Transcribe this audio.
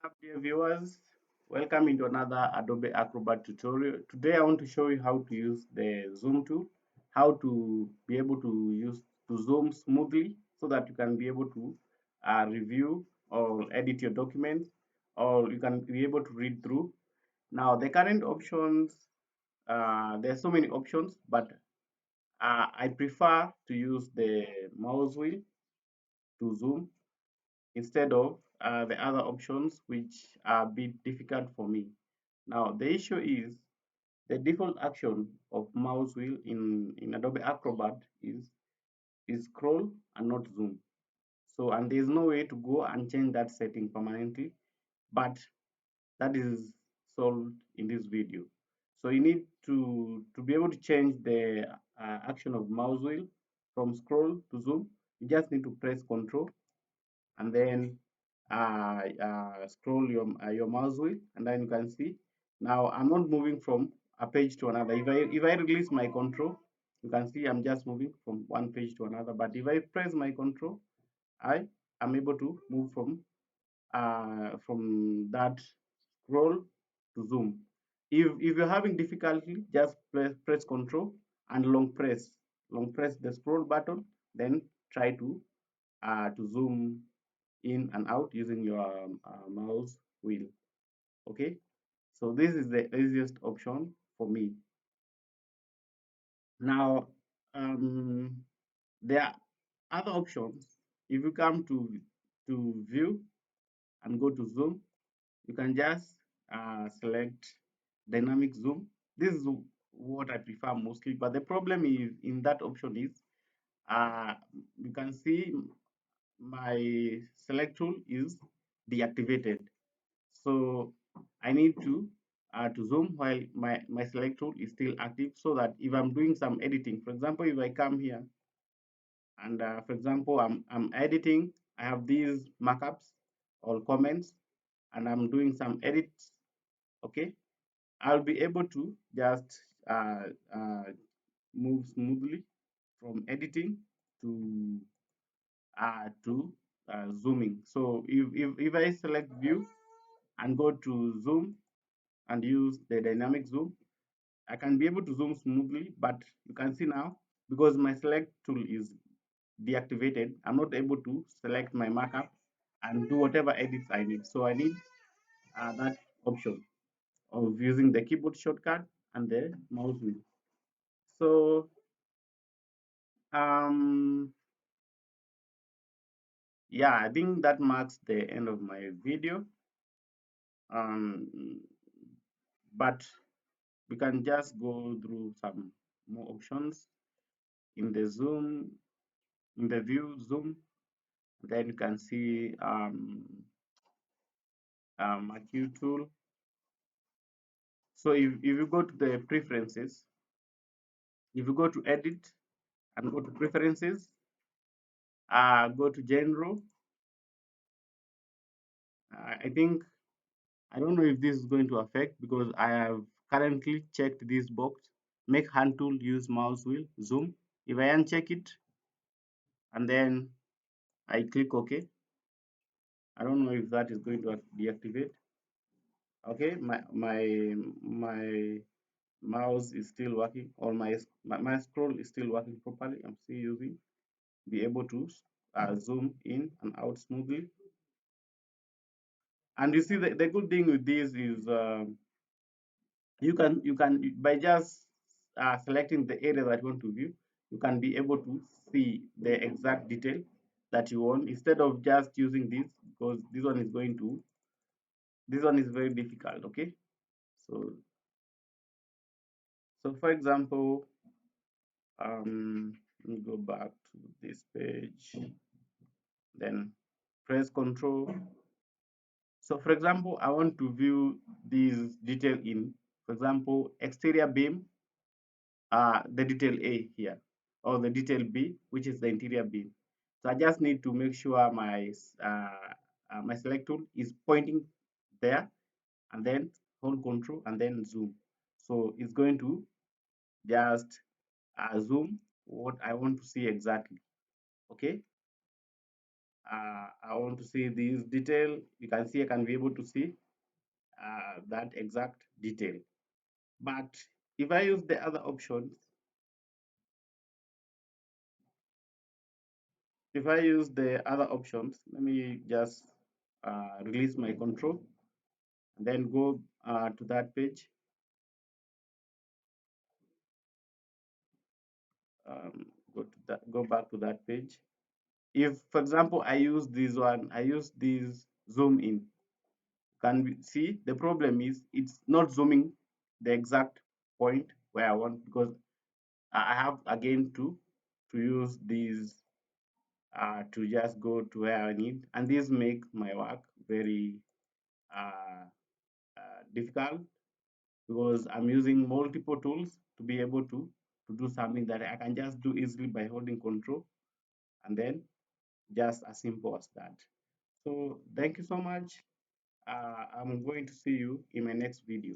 Up, dear viewers? Welcome into another Adobe Acrobat tutorial. Today I want to show you how to use the zoom tool, how to be able to zoom smoothly so that you can be able to review or edit your documents, or you can be able to read through. Now the current options, there are so many options, but I prefer to use the mouse wheel to zoom instead of the other options which are a bit difficult for me. Now the issue is the default action of mouse wheel in Adobe Acrobat is scroll and not zoom. So and there's no way to go and change that setting permanently, but that is solved in this video. So you need to be able to change the action of mouse wheel from scroll to zoom. You just need to press Ctrl and then scroll your mouse wheel, and then you can see now I'm not moving from a page to another. If I release my control, you can see I'm just moving from one page to another. But if I press my control, I am able to move from that scroll to zoom. If you're having difficulty, just press control and long press the scroll button, then try to zoom in and out using your mouse wheel. Okay, so this is the easiest option for me. Now, there are other options. If you come to view and go to zoom, you can just select dynamic zoom. This is what I prefer mostly, but the problem is in that option is uh, you can see my select tool is deactivated. So I need to zoom while my select tool is still active, so that if I'm doing some editing, for example, if I come here and for example I'm editing, I have these markups or comments, and I'm doing some edits. Okay, I'll be able to just uh, uh, move smoothly from editing to zooming. So if I select view and go to zoom and use the dynamic zoom, I can be able to zoom smoothly, but you can see now, because my select tool is deactivated, I'm not able to select my markup and do whatever edits I need. So I need that option of using the keyboard shortcut and the mouse wheel. So um, yeah, I think that marks the end of my video. Um, but we can just go through some more options in the zoom, in the view zoom. Then you can see a Q tool. So if you go to the preferences, if you go to edit and go to preferences, go to general. I think I don't know if this is going to affect, because I have currently checked this box. Make hand tool use mouse wheel zoom. If I uncheck it and then I click OK, I don't know if that is going to deactivate. Okay, my mouse is still working, or my scroll is still working properly. I'm still using, be able to zoom in and out smoothly. And you see the good thing with this is you can by just selecting the area that you want to view, you can be able to see the exact detail that you want, instead of just using this, because this one is very difficult. Okay, so for example, let me go back to this page, then press Control. So for example, I want to view this detail in, for example, exterior beam, the detail A here, or the detail B, which is the interior beam. So I just need to make sure my select tool is pointing there, and then hold Control and then zoom. So it's going to just zoom what I want to see exactly. Okay. I want to see this detail. You can see I can be able to see that exact detail. But if I use the other options, if I use the other options, let me just release my control and then go to that page. Go back to that page. If, for example, I use this one, I use this zoom in. Can we see the problem is it's not zooming the exact point where I want, because I have again to use these to just go to where I need, and this makes my work very uh, difficult because I'm using multiple tools to be able to do something that I can just do easily by holding control, and then just as simple as that. So thank you so much. I'm going to see you in my next video.